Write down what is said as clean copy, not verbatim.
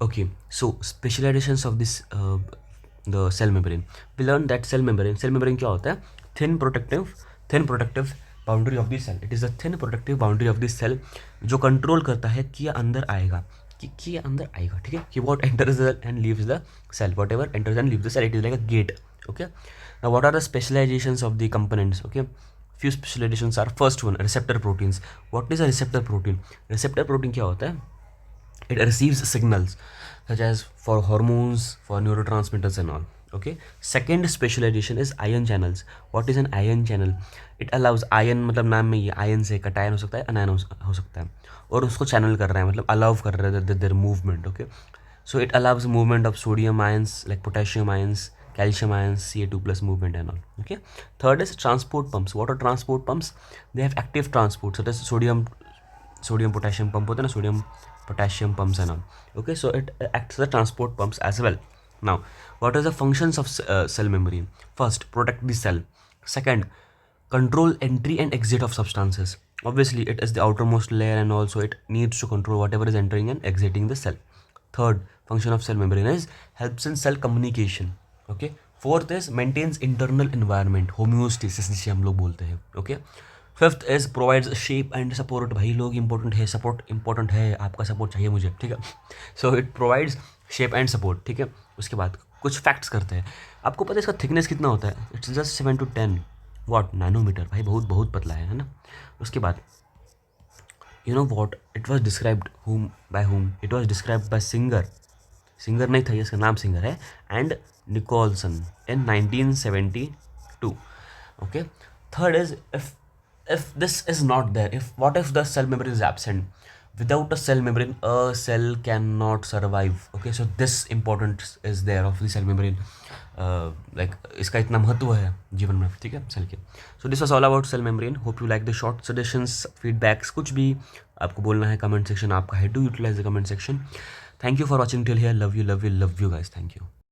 Okay, so specializations of this the cell membrane. We learned that cell membrane क्या होता है? Thin protective boundary of the cell. It is a thin protective boundary of the cell जो control करता है कि ये अंदर आएगा, कि ये अंदर आएगा, ठीक है, कि what enters the and leaves the cell, whatever enters and leaves the cell, it is like a gate. Okay, now what are the specializations of the components? Okay, few specializations are, first one, receptor proteins. What is a receptor protein? Receptor protein क्या होता है? It receives signals such as for hormones, for neurotransmitters and all. Okay, second specialization is ion channels. What is an ion channel? It allows ion, मतलब नाम में ये ion से cation हो सकता है, अनायन हो सकता है, और उसको चैनल कर रहा है, मतलब अलाउ कर रहा है there movement. Okay, so it allows movement of sodium ions, like potassium ions, calcium ions, Ca2 plus movement and all. Okay, third is transport pumps. What are transport pumps? They have active transport, such as sodium potassium pump होता है ना, sodium potassium pumps and all. Okay, so it acts as a transport pumps as well. Now, what are the functions of cell membrane? First, protect the cell. Second, control entry and exit of substances. Obviously it is the outermost layer, and also it needs to control whatever is entering and exiting the cell. Third function of cell membrane is helps in cell communication. Okay, fourth is maintains internal environment, homeostasis जिसे हम लोग बोलते हैं. Okay, fifth is provides shape and support. भाई लोग important है, support important है, आपका सपोर्ट चाहिए मुझे, ठीक है. So it provides shape and support, ठीक है. उसके बाद कुछ फैक्ट्स करते हैं. आपको पता है इसका थिकनेस कितना होता है? It's just 7 to 10 what nanometre. भाई बहुत बहुत पतला है ना. उसके बाद you know what it was described whom it was described by Singer नहीं था ये, इसका नाम सिंगर है, and Nicolson in 1972. Okay, third is if this is not there, if the cell membrane is absent, without a cell membrane a cell cannot survive. Okay, so this importance is there of the cell membrane. Like इसका इतना महत्व है जीवन में, ठीक है, cell के. So this was all about cell membrane. Hope you like the short suggestions, feedbacks, कुछ भी आपको बोलना है कमेंट सेक्शन आपका है, to utilise the comment section. Thank you for watching till here. Love you guys. Thank you.